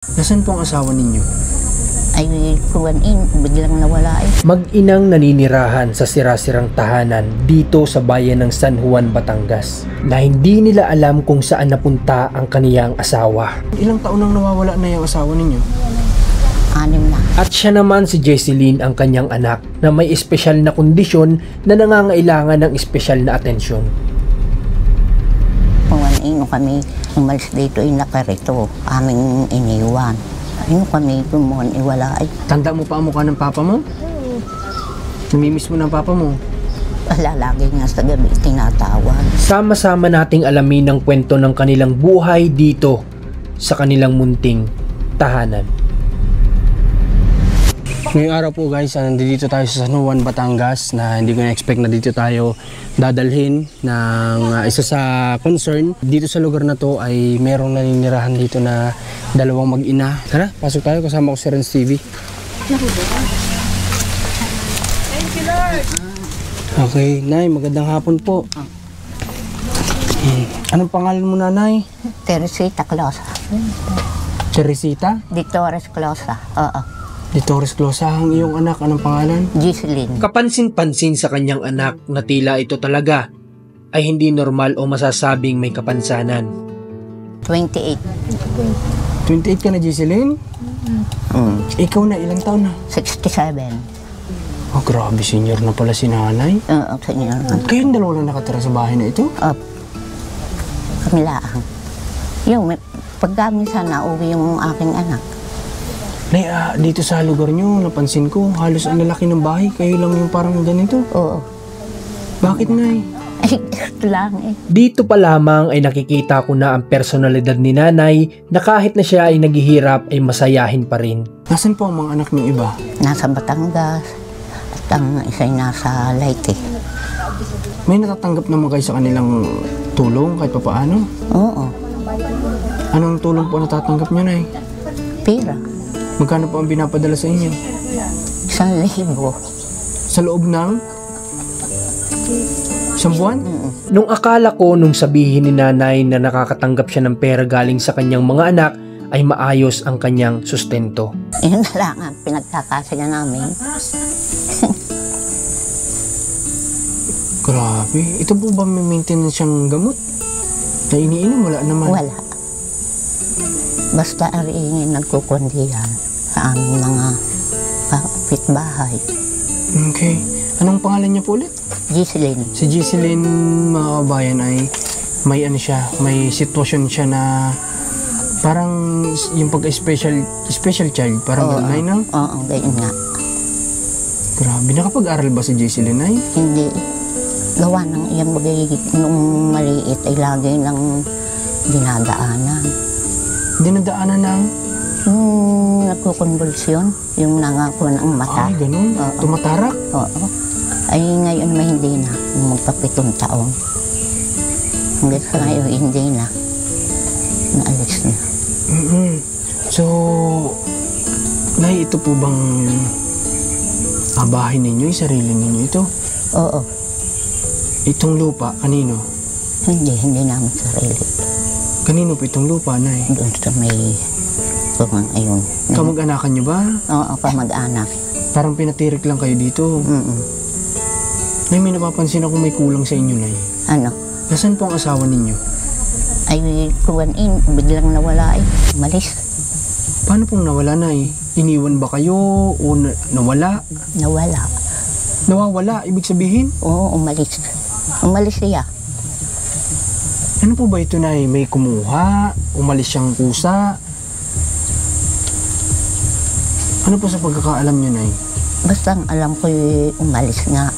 Nasaan po ang asawa ninyo? Ay, biglang nawala eh. Mag-inang naninirahan sa sirasirang tahanan dito sa bayan ng San Juan, Batangas na hindi nila alam kung saan napunta ang kaniyang asawa. Ilang taon nang nawawala na yung asawa ninyo? 6 na. At siya naman si Jesseline ang kanyang anak na may espesyal na kondisyon na nangangailangan ng espesyal na atensyon. Kung kami umalis dito ay nakarito, aming iniwan. Kami tumuhan, iwala ay. Tanda mo pa ang mukha ng papa mo? Namimiss mo ng papa mo? Wala, lagi nga sa gabi tinatawag. Sama-sama nating alamin ang kwento ng kanilang buhay dito sa kanilang munting tahanan. Ngayong araw po guys, nandito tayo sa San Juan, Batangas na hindi ko na-expect na dito tayo dadalhin ng isa sa concern. Dito sa lugar na to ay merong naninirahan dito na dalawang mag-ina. Tara, pasok tayo kasama ko si Renz TV. Okay, Nay, magandang hapon po. Anong pangalan mo, Nanay? Teresita Closa. Teresita? Di Torres Closa. Oo. Di Torres Closa, ang iyong anak, anong pangalan? Jesseline. Kapansin-pansin sa kanyang anak na tila ito talaga ay hindi normal o masasabing may kapansanan. 28. 28 ka na, Jesseline? Ikaw na, ilang taon na? 67. Oh, grabe, senior na pala si nanay. Oo, senyor. Kayong dalawa lang nakatira sa bahay na ito? Kami laang. Yung, pagka minsan nauwi yung aking anak. Nay, dito sa lugar nyo, napansin ko, halos ang lalaki ng bahay. Kayo lang yung parang ganito. Oo. Bakit, Nay? Ay, ito lang eh. Dito pa lamang ay nakikita ko na ang personalidad ni nanay na kahit na siya ay naghihirap ay masayahin pa rin. Nasaan po ang mga anak ng iba? Nasa Batangas. At ang isa'y nasa Leyte. May natatanggap naman kayo sa kanilang tulong kahit pa paano? Oo. Anong tulong po natatanggap nyo, Nay? Pira. Magkano po ang binapadala sa inyo? 1,000. Sa loob ng isang buwan? Nung akala ko nung sabihin ni nanay na nakakatanggap siya ng pera galing sa kanyang mga anak ay maayos ang kanyang sustento. Yun na lang ang pinagkakasya namin. Grabe. Ito po ba may maintenance siyang gamot? Na iniinom? Wala naman. Wala. Basta ariingin nagkukundihan sa aming mga kapitbahay. Okay. Anong pangalan niya po ulit? Jesseline. Si Jesseline, mga kabayan, ay may ano siya, may sitwasyon siya na parang yung special child, parang ganun na. Oo, ganyan nga. Grabe, nakapag-aral ba si Jesseline ay? Hindi. Gawa ng iyang bagay nung maliit ay lagi nang dinadaanan. Dinadaanan ng? Yung nagkukonvulsyon, yung nangako ng mata. Ay, ganun. Oo. Tumatarak. Oo. Ay ngayon may hindi na, yung magpa-7 taon. Hanggang sa ngayon hindi na. Naalis na. So, Nay, ito po bang bahay ninyo, sarili ninyo ito? Oo. Itong lupa, kanino? Hindi namin sarili. Kanino po itong lupa, Nay? Doon sa may kumang ayun. Kamag-anakan nyo ba? Oo, kamag-anak. Parang pinatirik lang kayo dito. Nay, may napapansin ako may kulang sa inyo, Nay. Ano? Nasaan po ang asawa ninyo? Ay, biglang nawala eh. Malis. Paano pong nawala, Nay? Iniwan ba kayo o nawala? Nawala. Nawawala, ibig sabihin? Oo, umalis. Umalis siya. Ano po ba ito, Nay? May kumuha? Umalis siyang kusa? Ano po sa pagkakaalam nyo, Nay? Basta ang alam ko umalis nga.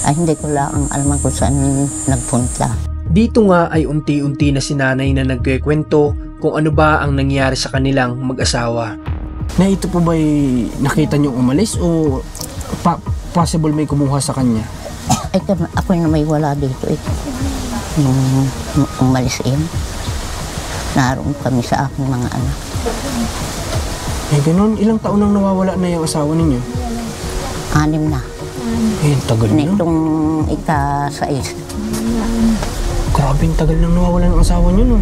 Ay, hindi ko lang ang alam kung saan nagpunta. Dito nga ay unti-unti na si nanay na nagkikwento kung ano ba ang nangyari sa kanilang mag-asawa. Nay, ito po ba'y nakita nyo umalis o possible may kumuha sa kanya? Ay, ako na may wala dito eh. Nung umalis yun, naroon kami sa aking mga anak. Eh, ganun. Ilang taon nang nawawala na yung asawa ninyo? 6 na. Eh, tagal na. Nitong ika-6. Grabe, tagal nang nawawala ng asawa nyo, no?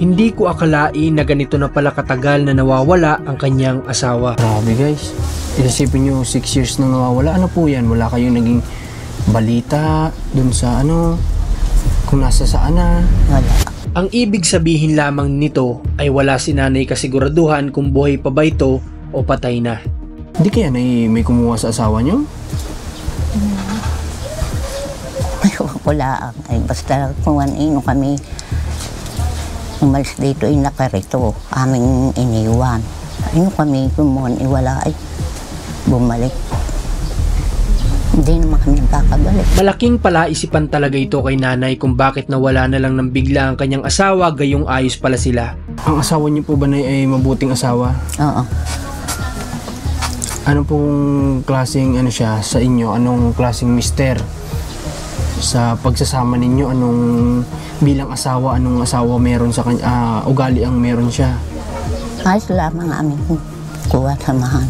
Hindi ko akalain na ganito na pala katagal na nawawala ang kanyang asawa. Grabe guys. Inisipin nyo 6 years na nawawala. Ano po yan? Wala kayong naging balita dun sa ano? Kung nasa saan na? Wala. Ang ibig sabihin lamang nito ay wala si nanay kasiguraduhan kung buhay pa ba ito o patay na. Hindi kaya may kumuha sa asawa nyo? Wala. Ay, basta kung ano kami umalis dito ay nakarito. Aming iniwan. Ano kami kumuhan iwala ay bumalik. Hindi naman kami kakabalik. Malaking palaisipan talaga ito kay nanay kung bakit nawala na lang ng bigla ang kanyang asawa gayong ayos pala sila. Ang asawa niyo po ba na ay mabuting asawa? Oo. Ano pong klaseng ano siya sa inyo? Anong klaseng mister? Sa pagsasama ninyo, anong bilang asawa, anong asawa meron sa kanya, ugali ang meron siya? Ayos lamang aming kuha samahan.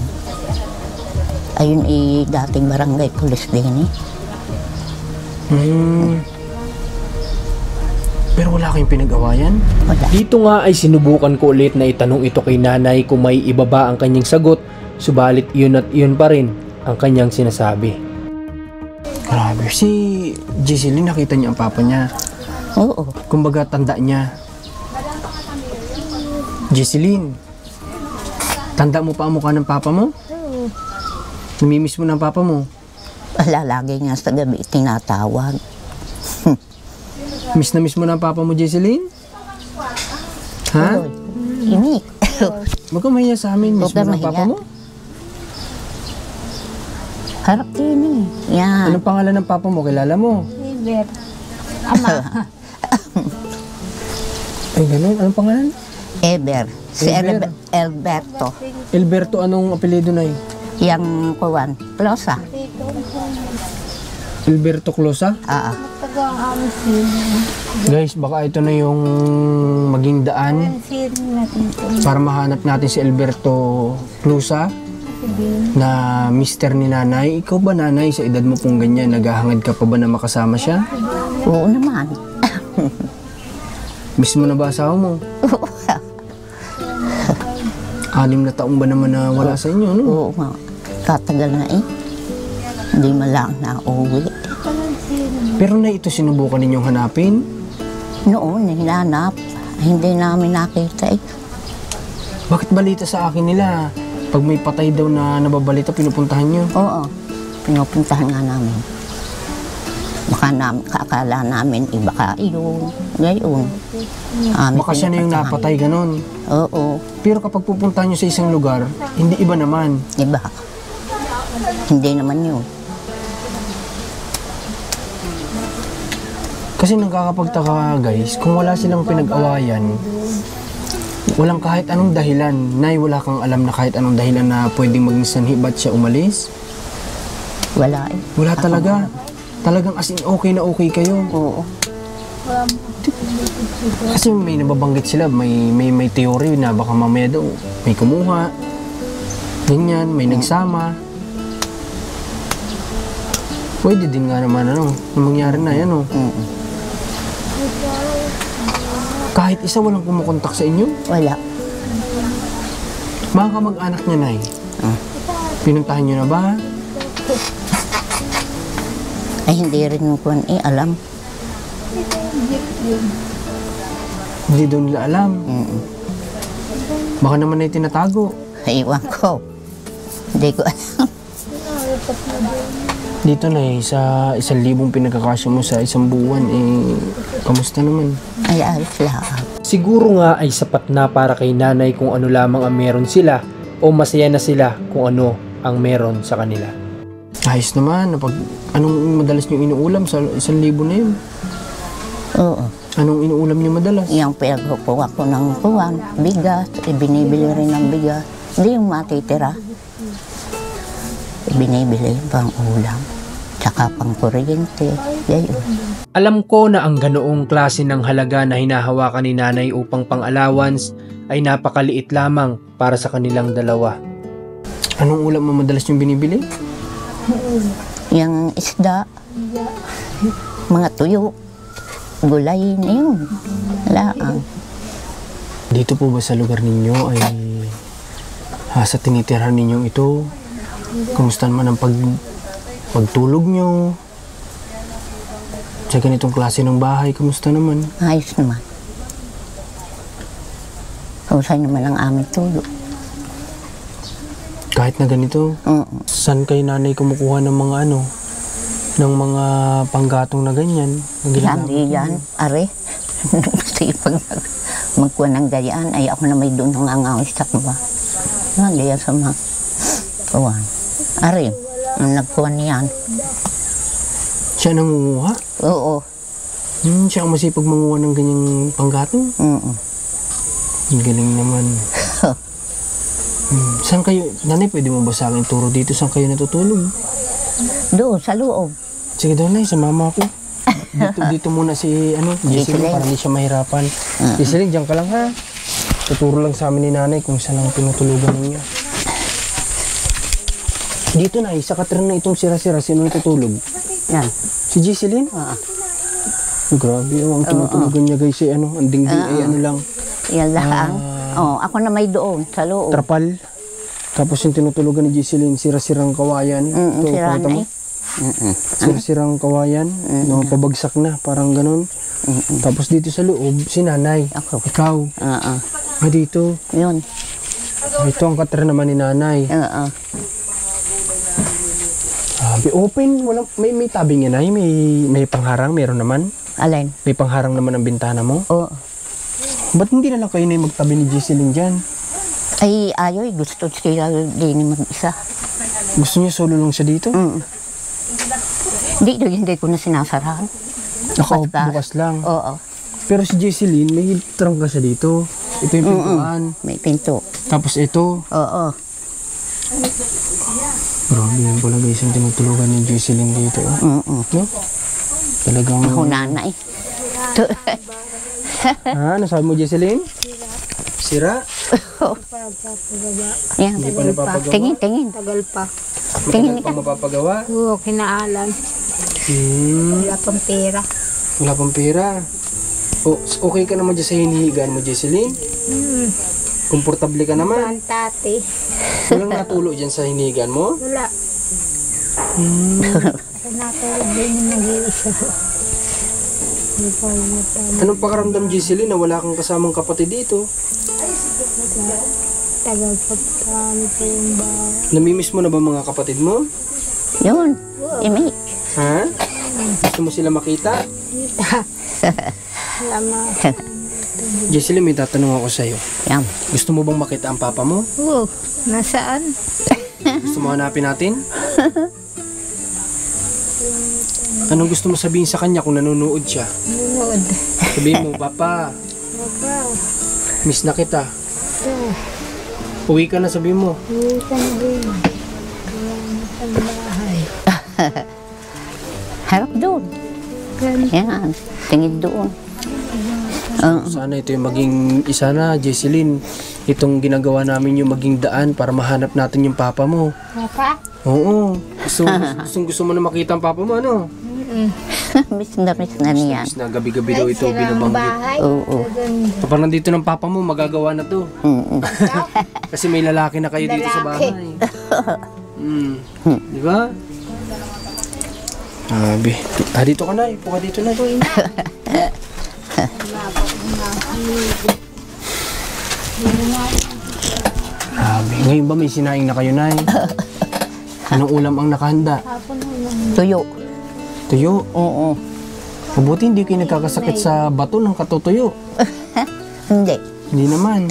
Ayun dating barangay pulis din eh. Pero wala kayong pinag-awayan? Wala. Dito nga ay sinubukan ko ulit na itanong ito kay nanay kung may iba ba ang kanyang sagot, subalit iyon at iyon pa rin ang kanyang sinasabi. Grabe. Si Jesseline, nakita niya ang papa niya. Oo. Kumbaga, tanda niya. Jesseline, tanda mo pa ang mukha ng papa mo? Namimiss mo ng papa mo? Wala, lagi nga sa gabi tinatawag. Miss na miss mo ng papa mo, Jesseline? Ha? Inik. Huwag kang mahiya sa amin. Miss Huwag mo kang ng papa mahiya. mo? Harap din eh. Yan. Anong pangalan ng papa mo? Kilala mo? River. Ama. Ay, ganun. Anong pangalan? Eber. Si Eber. Alberto. Alberto, anong apelido na Yang kuwan. Plosa. Alberto Closa? Taga ang amin Guys, baka ito na yung maging daan natin ito. para mahanap natin si Alberto Closa na mister ni nanay. Ikaw ba nanay, sa edad mo pong ganyan, naghahangad ka pa ba na makasama siya? Oo naman. Miss mo na ba asawa mo? 6 na taong ba naman na wala sa inyo, no? Oo nga. Katagal na eh. Hindi malang na uwi. Pero na ito sinubukan ninyong hanapin? Noon, hinanap. Hindi namin nakita eh. Bakit balita sa akin nila? Pag may patay daw na nababalita, pinupuntahan nyo? Oo. Pinupuntahan nga namin. Baka kakala namin, baka yun. Ngayon. Baka siya na yung napatay, ganon. Oo. Pero kapag pupuntahan nyo sa isang lugar, hindi iba naman. Iba. Hindi naman yun. Kasi nakakapagtaka guys, kung wala silang pinag-awayan, walang kahit anong dahilan, nay, wala kang alam na kahit anong dahilan na pwedeng maging sanhi, ba't siya umalis? Wala eh. Wala talaga. Talagang as in okay na okay kayo. Oo. Kasi may nababanggit sila, may theory na baka mamaya daw may kumuha. Ganyan, may nagsama. Pwede din nga naman na mangyari na yan Kahit isa walang kumukontak sa inyo? Wala. Mga kamag-anak niya, nay. Pinuntahan niyo na ba? Ay, hindi rin ko alam. Hindi daw nila alam. Baka naman ay tinatago. Iwan ko. Hindi ko alam. Dito na sa 1,000 pinagkakasya mo sa isang buwan, kamusta naman? Ay, ayos lang. Siguro nga ay sapat na para kay nanay kung ano lamang ang meron sila o masaya na sila kung ano ang meron sa kanila. Ayos naman. Anong madalas niyo inuulam sa 1,000 na yun? Oo. Anong inuulam niyo madalas? Yung pinagkukuha ko ng kuwan, bigas, binibili rin ng bigas. Hindi yung matitira. Binibili pang ulam, tsaka pang kuryente, gayon. Alam ko na ang ganoong klase ng halaga na hinahawakan ni nanay upang pang-allowance ay napakaliit lamang para sa kanilang dalawa. Anong ulam mo madalas yung binibili? Yung isda, mga tuyo, gulay na yun. Laang. Dito po ba sa lugar ninyo ay sa tinitirhan ninyong ito? Kumusta naman ang pagtulog nyo? Sa ganitong klase ng bahay, kumusta naman? Ayos naman. Kausay naman ang aming tulog. Kahit na ganito, saan kayo nanay kumukuha ng mga ng mga panggatong na ganyan? Lagi yan, are. Basta pag magkuha ng gayaan, ay ako na may doon ng angawis sa kuha. Lagi yan sa mga kuha. Are, ang nagkuha niyan. Siya nangunguha? Oo. Siya ang masipag manguha ng ganyang panggatong? Ang galing naman. Saan kayo, nanay, pwede mo ba sa akin turo dito? Saan kayo natutulog? Doon, sa loob. Sige daw, nay, sa mama ko. Dito muna si, Jesseline, para hindi siya mahirapan. Jesseline, diyan ka lang ha. Tuturo lang sa amin ni nanay kung saan ang pinutulugan ninyo. Dito na, sa katran na itong sira-sira, sino natutulog? Yan. Si Jesseline? Grabe, ang tinutulugan niya guys, ang dingding ay lang. Yan lang. Ako na may doon, sa loob. Trapal. Tapos yung tinutulugan ni Jesseline, sira-sirang kawayan. Sira na eh. Sira-sirang kawayan, pabagsak na, parang ganun. Tapos dito sa loob, si nanay. Ako. Ikaw. Dito. Yun. Ito ang katran naman ni nanay. Open, may tabing yan ay, may pangharang, meron naman. Alin? May pangharang naman ang bintana mo. Oo. Ba't hindi na lang kayo na magtabi ni Jesseline dyan? Ay, ayaw, gusto sila din mag-isa. Gusto niya solo lang siya dito? Hindi ko na sinasarahan. Bukas lang. Oo. Pero si Jesseline, may trangka siya dito. Ito yung pintuan. May pinto. Tapos ito. Oo. Grabe yun pala guys, ang tinutulugan ni Jesseline dito. No? Talagang... Ako nanay. Nasabi mo Jesseline? Sira? Yan. Hindi pa napapagawa? Tingin. Tagal pa. Matagal pa mapapagawa? Oo, kinaalam. Wala pang pera. Wala pang pera. Okay ka naman dyan sa hinihigaan mo, Jesseline? Komportable ka naman? Tate. Walang natulo dyan sa hinihigaan mo? Wala. Natulog din yung nag-iisa. Anong pakaramdam, Jesseline, na wala kang kasamang kapatid dito? Tagal pa kami po yung bahay. Namimiss mo na ba mga kapatid mo? Yun. Imi. Ha? Gusto mo sila makita? Salamat. Jesseline, may tatanong ako sa'yo. Yan. Gusto mo bang makita ang papa mo? Oo, nasaan? Gusto mo hanapin natin? Anong gusto mo sabihin sa kanya kung nanonood siya? Nunod. Sabihin mo, Papa, Papa. miss na kita. Ito. Uwi ka na, sabihin mo. Uwi ka na din. Salamat ang bahay. Harap doon. Yan. Tingin doon. Sana ito yung maging isa na, Jesseline. Itong ginagawa namin yung maging daan para mahanap natin yung papa mo. Papa? Oo. Gusto mo na makita ang papa mo, ano? Miss na niyan. Miss na gabi-gabi daw ito Ang binabanggit. bahay. Oo. Kapag nandito ng papa mo, magagawa na to. Kasi may lalaki na kayo dito sa bahay. Di ba? Abi. Dito ka na. Ipo ka dito na. Abi. Ngayon ba may sinaing na kayo, Nay? Anong ulam ang nakahanda? Tuyo. Tuyo. Oo. Mabuti hindi kayo nagkakasakit sa bato ng katutuyo. Hindi. Hindi naman.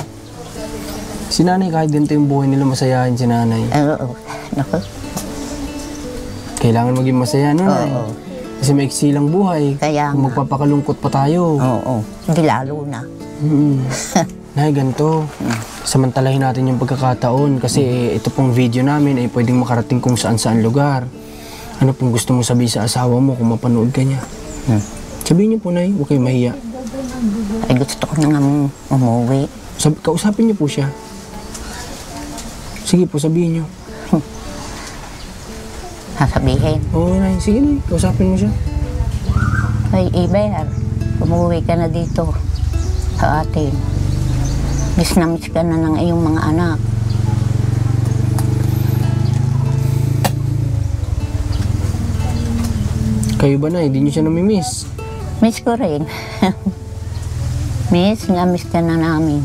Si nanay, kahit ganito yung buhay nila, masayahin si nanay. Oo. Naku. Kailangan maging masaya, no, Nay? Oo. Kasi may silang buhay. Kaya Kung nga. magpapakalungkot pa tayo. Oo. Hindi lalo na. Nay, ganito. Samantalahin natin yung pagkakataon kasi ito pong video namin ay pwedeng makarating kung saan-saan lugar. Ano pong gusto mong sabihin sa asawa mo kung mapanood ka niya? Sabihin niyo po, Nay. Huwag kayong mahiya. Ay, gusto ko na nga umuwi. Kausapin niyo po siya. Sige po, sabihin niyo. Sasabihin. Oo, Nay. Sige, Nay. Kausapin mo siya. Ay, Iber, umuwi ka na dito sa atin. Miss na miss ka na ng iyong mga anak. Kayo ba na, hindi nyo siya namimiss? Miss ko rin. Miss ka na namin.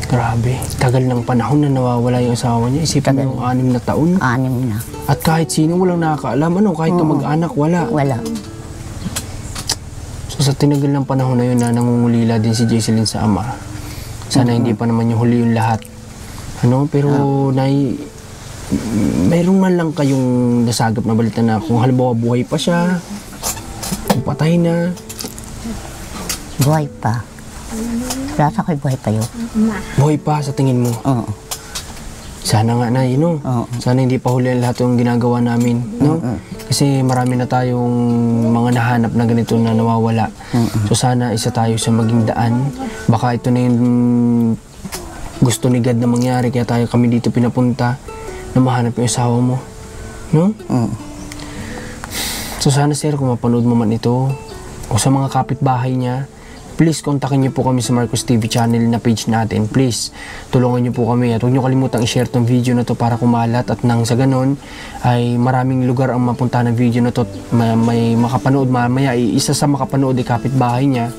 Grabe, tagal ng panahon na nawawala yung asawa niya. Isipin mo yung 6 na taon. 6 na. At kahit sino walang nakakaalam, ano, kahit kamag-anak, wala. Wala. So sa tinagal ng panahon na yun na nangungulila din si Jaiseline sa ama. Sana hindi pa naman yung huli yung lahat. Ano, pero mayroon man lang kayong nasagap na balita na kung halimbawa buhay pa siya, kung patay na. Buhay pa. Rasa ko'y buhay pa yun. Buhay pa sa tingin mo. Oo. Sana nga na, you know. Oo. Sana hindi pa huli ang lahat yung ginagawa namin, no? Kasi marami na tayong mga nahanap na ganito na nawawala. So sana isa tayo sa maging daan. Baka ito na yung gusto ni God na mangyari, kaya kami dito pinapunta na mahanap yung asawa mo, no? So sana sir, kung mapanood mo man ito o sa mga kapitbahay niya, please kontakin niyo po kami sa Marcos TV channel na page natin. Please, tulungan niyo po kami at huwag niyo kalimutang i-share tong video na to para kumalat at nang sa ganon ay maraming lugar ang mapunta ng video na to. May makapanood mamaya, isa sa makapanood ay kapitbahay niya.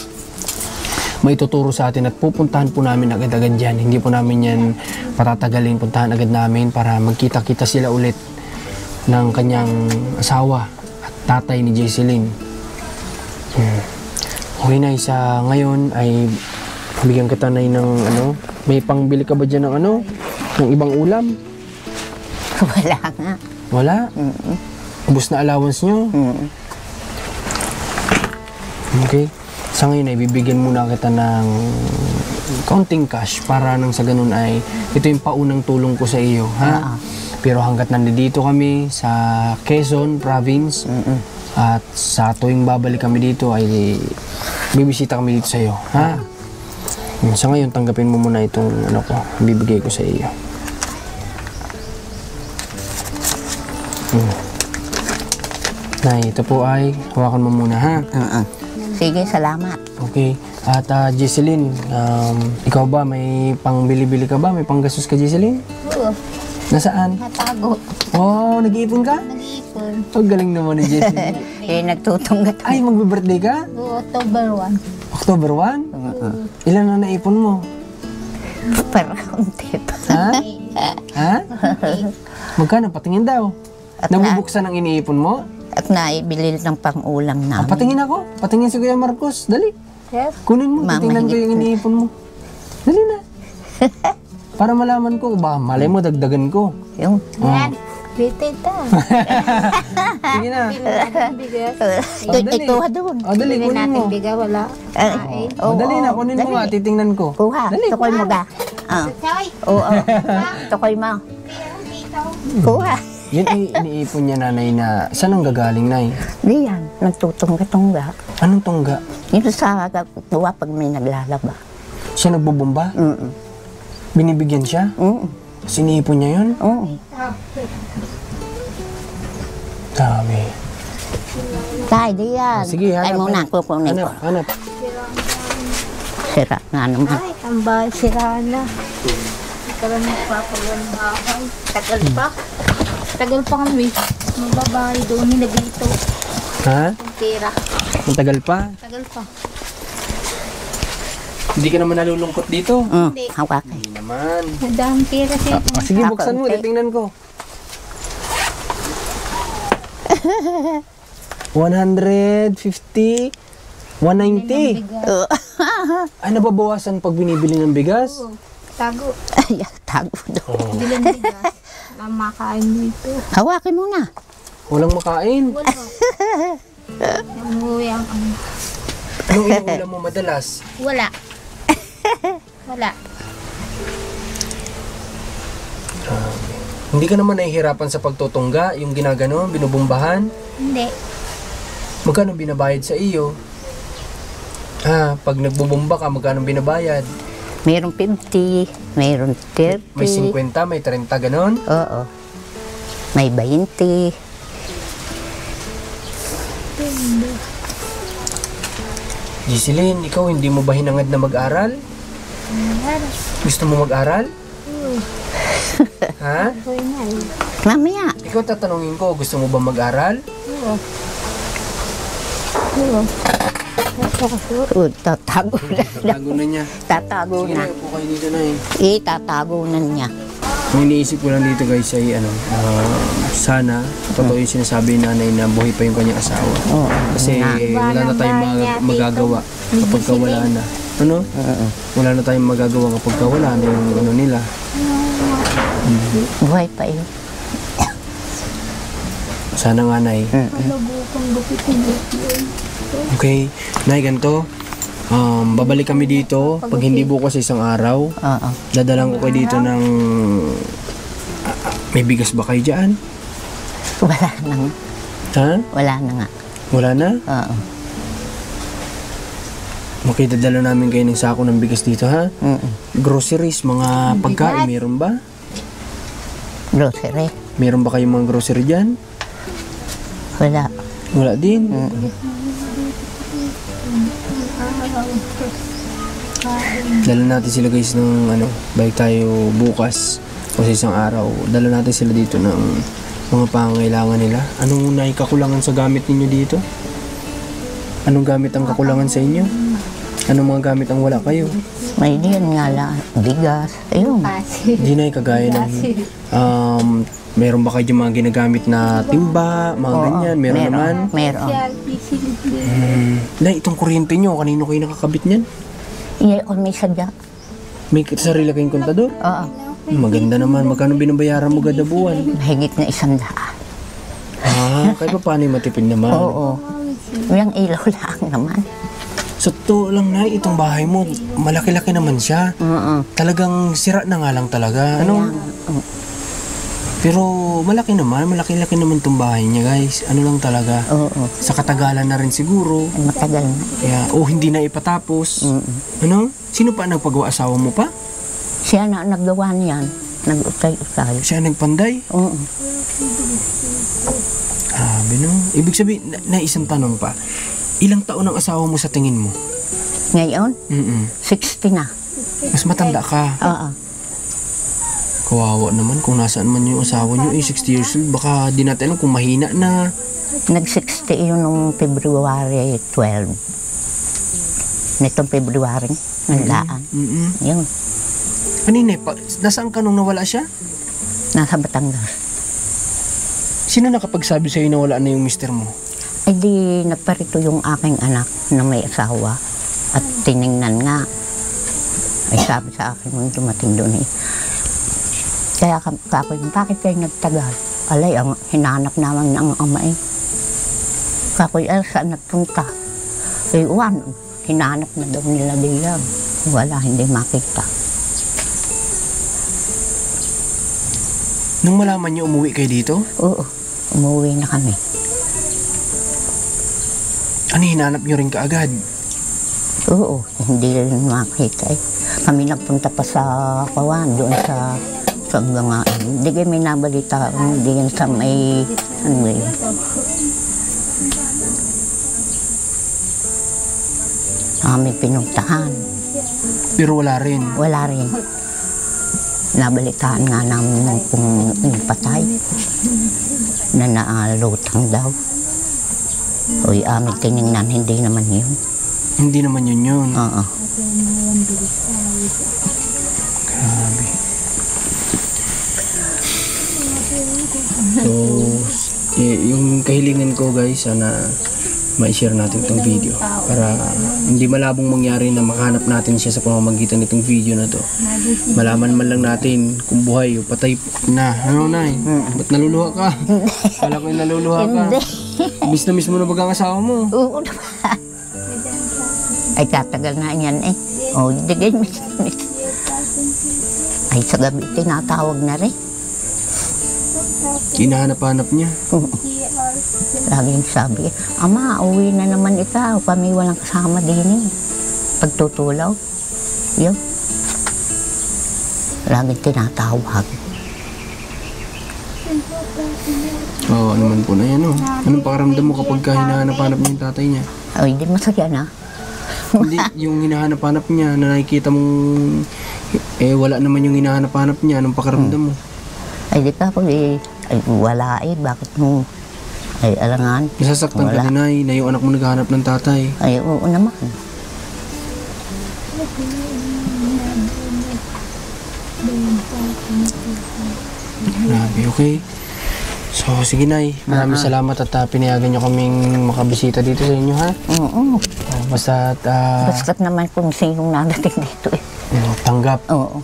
May tuturo sa atin at pupuntahan po namin agad-agad yan. Hindi po namin yan patatagalin, puntahan agad namin para magkita-kita sila ulit ng kanyang asawa at tatay ni Jaiseline. Okay na, sa ngayon ay bigyan kita na ng ano, may pangbili ka ba dyan ng ano, ng ibang ulam? Wala nga. Wala? Ubus na allowance nyo? Okay. Sa ngayon ay bibigyan muna kita ng counting cash para nang sa ganun ay ito yung paunang tulong ko sa iyo, ha? Pero hanggat nandito kami sa Quezon Province at sa tuwing babalik kami dito ay bibisita kami dito sa iyo, ha? Sa ngayon tanggapin mo muna itong ano ko, bibigay ko sa iyo. Nay, ito po ay hawakan mo muna, ha? Sige, salamat. Okay. At Jaiseline, ikaw ba may pangbili-bili ka ba? May panggastos ka, Jaiseline? Oo. Nasaan? Matago. Wow, nag-iipon ka? Nag-iipon. Ang galing naman ni Jaiseline. Nagtutunggat. Ay, magbe-birthday ka? October 1. October 1? Ilan na naipon mo? Para konti pa. Ha? Ha? Magkano? Patingin daw. Nabubuksan ang iniipon mo? At naibili ng pang-ulam namin. Patingin ako. Patingin si Kuya Marcos. Dali. Yes. Kunin mo. Mama, Titingnan ko yung iniipon mo. Dali na. Para malaman ko. Ba, malay mo, dagdagan ko. Yung, Yan. Bitin ta. Sige na. Bigas. dali. ito doon. O, dali. Bili Kunin natin mo. bigas, wala. O, dali na. Kunin mo nga. Titingnan ko. Kuha. Dali. Tukoy mo ba? Oo. Tukoy mo. Kuha. Yun ay iniipon niya, nanay, na saan ang gagaling, nay? Di yan. Nagtutungga-tungga. Anong tongga? Yung sa kuha pag may naglalaba. Siya nagbubomba? Binibigyan siya? Tapos iniipon niya yun? Oo. Dami. Tay, di yan. Sige, Ay, hanap. muna, kukunin ko. Hanap. Sira nga naman. Ay, ang bahay sira na. Nagkaroon ng papalang bahay. Tagal pa. Tagal pa kami. Mababahay doon. Nilagito. Ha? Ang tira. Ang tagal pa? Tagal pa. Hindi ka naman nalulungkot dito? Hindi. Hawakan. Hindi naman. Madaming tira siya. Sige, buksan mo. Titingnan ko. 150, 190. Ay, nababawasan pag binibili ng bigas? Tago. Ay, tago doon. Bilang bigas. Ang makain dito. Hawakin mo na. Walang makain. Wala. Umuwi ang ano. Anong inuulam mo madalas? Wala. Wala. Hindi ka naman nahihirapan sa pagtutungga, yung ginagano, binubumbahan? Hindi. Magkano binabayad sa iyo? Pag nagbubumba ka, magkano binabayad? Mayroong 50, mayroong 30. May 50, may 30, ganon? Oo. May 20. Giseline, ikaw hindi mo ba hinangad na mag-aral? Gusto mo mag-aral? Ha? Mamaya. Ikaw tatanungin ko, gusto mo ba mag-aral? Tatago na. Tago na niya. Tatago Sige na. na, upo kayo dito na eh. Tatago na niya. Ang iniisip ko lang dito guys ay sana totoo yung sinasabi ni nanay na buhay pa yung kanyang asawa. Oo. Kasi wala na tayong magagawa kapag ka wala na. Ano? Wala na tayong magagawa kapag ka wala na yung ano nila. Buhay pa yun. Sana nga, Nay. Okay. Nay, ganito. Babalik kami dito. Pag hindi bukas isang araw, Oo. dadalang ko kayo dito ng... may bigas ba kayo dyan? Wala na nga. Ha? Wala na nga. Wala na? Oo. Okay, dadala namin kayo ng sako ng bigas dito, ha? Groceries, mga pagkain, meron ba? Grocery. Meron ba kayong mga grocery dyan? Wala. Wala din. Dala natin sila guys ng balik tayo bukas o sa isang araw. Dala natin sila dito ng mga pangangailangan nila. Anong naikakulangan sa gamit ninyo dito? Anong gamit ang kakulangan sa inyo? Anong mga gamit ang wala kayo? May diyan nga lang. Bigas. Ayun. Hindi na kagaya ng meron ba kayo mga ginagamit na timba, mga ganyan? Meron naman? Meron. Na itong kuryente nyo, kanino kayo nakakabit niyan? Iya, kung may sadya. May sarili kayong kontador? Oo. Maganda naman. Magkano binabayaran mo kada buwan? Mahigit na 100. Kahit pa paano yung matipid naman? Oo. Yung ilaw lang naman. So, to lang na, itong bahay mo, malaki-laki naman siya. Talagang sira na nga lang talaga. Ano? Pero malaki naman, malaki-laki naman itong bahay niya guys. Ano lang talaga. Oo. Sa katagalan na rin siguro. Matagal na. Kaya, hindi na ipatapos. Ano? Sino pa nagpagawa? Asawa mo pa? Siya na naggawa niyan. Nag-utay-utay. Siya nagpanday? Oo. Grabe no. Ibig sabihin, na isang tanong pa. Ilang taon ang asawa mo sa tingin mo? Ngayon, 60. 60 na. Mas matanda ka. Oo. Kawawa naman kung nasaan man yung asawa nyo. 60 years old. Baka di natin alam kung mahina na. Nag-60 yun nung February 12. Nitong February. Nandaan. Yun. Kanina, nasaan ka nung nawala siya? Nasa Batangas. Sino nakapagsabi sa'yo na wala na yung mister mo? Ay di nagparito yung aking anak na may asawa. At tiningnan nga. Ay sabi sa akin nung dumating doon eh. Kaya kako bakit kayo nagtagal? Alay, ang hinanap naman ng ama eh. Kako saan nagpunta? Eh, hinanap na daw nila diyan. Wala, hindi makita. Nung malaman niyo umuwi kayo dito? Oo, umuwi na kami. Ano, hinanap niyo rin kaagad? Oo, hindi rin makita eh. Kami nagpunta pa sa Kawan, doon sa mga, hindi kami nabalita, hindi yan sa may, ano yun. Aming pinuntahan. Pero wala rin. Wala rin. Nabalitaan nga namin kung yung patay na naalutang daw. Uy, aming tinignan, hindi naman yun. Hindi naman yun. Oo. Grabe. So, yung kahilingan ko guys, sana ma-share natin itong video para hindi malabong mangyari na makahanap natin siya sa pamamagitan nitong video na to. Malaman man lang natin kung buhay o patay na. Ano na eh? Ba't naluluha ka? Kala ko yung naluluha ka. Miss na miss mo na bagang asawa mo. Oo naman. Ay, tatagal na yan eh. O, hindi ganyan. Ay, sa gabi tinatawag na rin. Hinahanap-hanap niya. Laging sabi, Ama, uwi na naman ikaw. Kami walang kasama din eh. Pagtutulaw. Yun. Laging tinatawag. Oo, naman po na yan oh. Anong pakaramdam mo kapag hinahanap-hanap niya yung tatay niya? Ay, hindi masaya na. Hindi, yung hinahanap-hanap niya na nakikita mong wala naman yung hinahanap-hanap niya. Anong pakiramdam mo? Ay, di ka po ay wala bakit mo, ay alangan. Nasasaktan ka din ay na yung anak mo naghahanap ng tatay. Ay, oo naman. Grabe, okay. So, sige Nay. Maraming salamat at pinayagan nyo kaming makabisita dito sa inyo, ha? Oo. Basta Basta't naman kung sinong nadating dito eh. tanggap. Oo.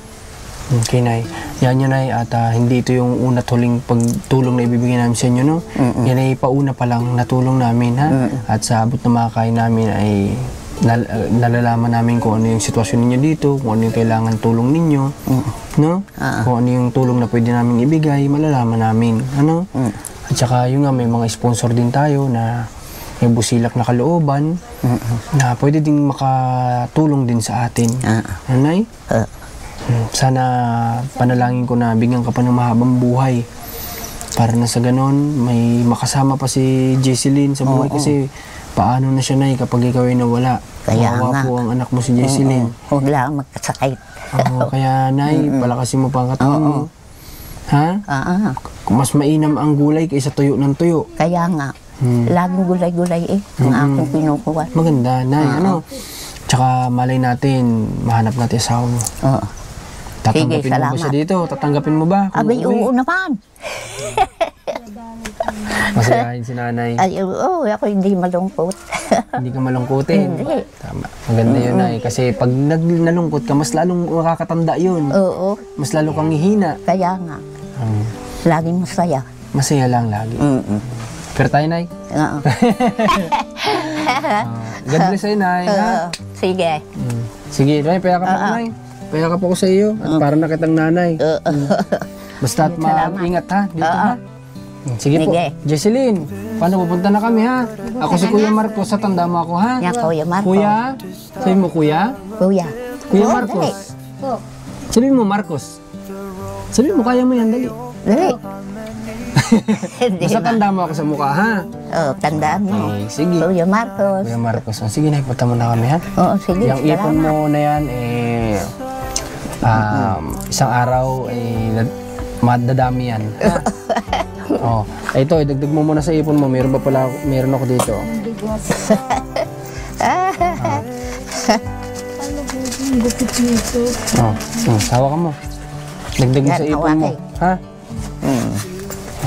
Okay, Nay. Yan yun, Nay. At hindi ito yung una't huling pagtulong na ibibigay namin sa inyo, no? Yan ay pauna pa lang na tulong namin, ha? At sa abot na makakain namin ay nalalaman namin kung ano yung sitwasyon ninyo dito, kung ano yung kailangan tulong ninyo, no? Kung ano yung tulong na pwede namin ibigay, malalaman namin, ano? At saka yung nga, may mga sponsor din tayo na may busilak na kalooban na pwede ding makatulong din sa atin. Nanay? Sana panalangin ko na bigyan ka pa ng mahabang buhay para na sa ganon may makasama pa si Jesseline sa buhay kasi paano na siya, Nay, kapag ikaw ay nawala. Kaya Kawawa nga. po ang anak mo si Jesseline. Huwag lang magkasakit. Kaya, Nay, palakasin mo pa ang katawan mo. Ha? Mas mainam ang gulay kaysa tuyo ng tuyo. Kaya nga. Laging gulay-gulay eh. Ang aking pinukuha. Maganda, Nay. Ano? Tsaka malay natin, mahanap natin asawa mo. Oo. Tatanggapin mo ba salamat. siya dito? Tatanggapin mo ba? Kung Abay, uuwi? oo naman. Masayahin si nanay. Ay, oo, ako hindi malungkot. Hindi ka malungkutin. Hindi. Tama. Maganda yun, Nay. Kasi pag nalungkot ka, mas lalong makakatanda yun. Oo, Mas lalo kang hihina. kaya nga. Laging masaya. Masaya lang lagi. Pero tayo, Nay. Oo. God bless sa'yo, Nay. Ha? Sige. Sige, Nay. Payakap ako, Nay. Payakap ako sa iyo. At para na kitang nanay. Basta at mag-ingat, ha? Dito, ha? Sige po. Sige. Jesseline, paano pupunta na kami, ha? Ako si Kuya Marcos. Sa tanda mo ako, ha? Yan, Kuya Marcos. Kuya? Sabihin mo, Kuya? Kuya. Kuya Oo, Marcos. Po. Sabihin mo, Marcos. Sabihin mo, kaya mo yan, dali. Dali. Hindi Basta na. tanda mo ako sa mukha, ha? Oo, tandaan mo. Sige. Kuya Marcos. Kuya Marcos. Sige, Nay, punta mo na kami, ha? Oo, sige. Yung ipon mo na yan, isang araw, madadami yan. Oh, ito, idagdag mo muna sa ipon mo. Meron ako dito. Gupit nito. Tawa ka mo. Dagdag mo Yan, sa ipon mo. hawakay. Ha?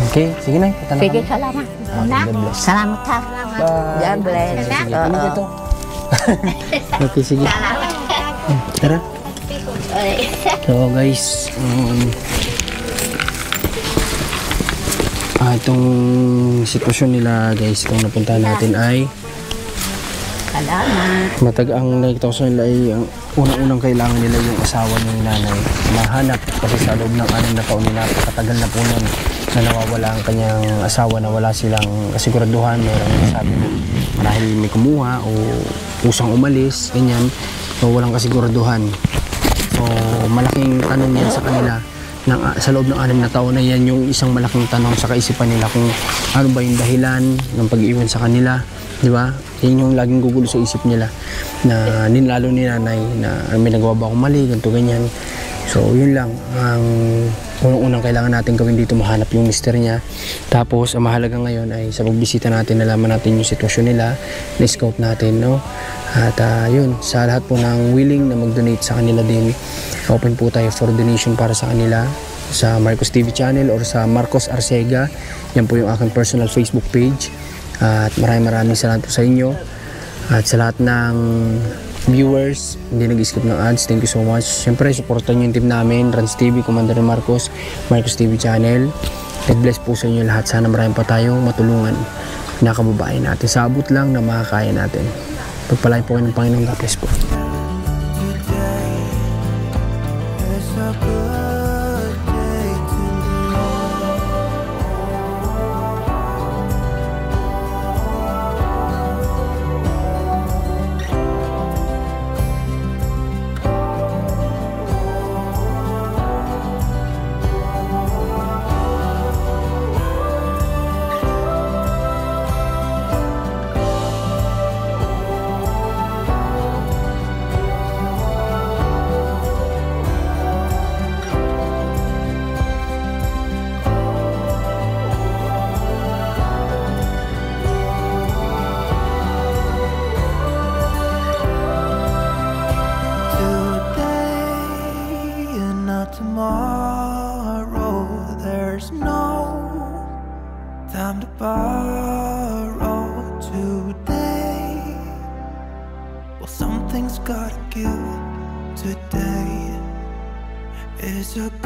Okay, sige na. Punta na Sige, kami. salamat. God bless. Salamat ha. Bye. God bless. Sige, Oo. tuloy ito. Okay, sige. Tara. So guys, itong sitwasyon nila guys kung napunta natin ay Salamat. ang nakita ko sa nila ay ang unang-unang kailangan nila yung asawa ni nanay mahanap kasi sa loob ng 6 na taon nila katagal na po nun na nawawala ang kanyang asawa na wala silang kasiguraduhan mayroong sabi mo dahil may kumuha o usang umalis ganyan so walang kasiguraduhan so malaking tanong yan sa kanila sa loob ng 6 na taon na yan yung isang malaking tanong sa kaisipan nila kung ano ba yung dahilan ng pag-iwan sa kanila, di ba? Yan yung laging gugulo sa isip nila na lalo ni nanay na may nagawa ba akong mali, ganito ganyan. So yun lang ang unang kailangan natin gawin dito, mahanap yung mister niya. Tapos ang mahalaga ngayon ay sa pagbisita natin nalaman natin yung sitwasyon nila, na-scout natin, no? At yun, sa lahat po ng willing na mag-donate sa kanila din, open po tayo for donation para sa kanila sa Marcos TV channel or sa Marcos Arcega. Yan po yung aking personal Facebook page. At maraming salamat po sa inyo. At sa lahat ng viewers, hindi nag-skip ng ads, thank you so much. Siyempre, supportan nyo yung team namin, Rans TV, Commander Marcos, Marcos TV channel. God bless po sa inyo lahat. Sana marami pa tayong matulungan na kababayan natin. Sa abot lang na makakaya natin. Pagpalain po kayo ng Panginoon. God bless po. about tomorrow. There's no time to borrow today. Well, something's gotta give today. It's a good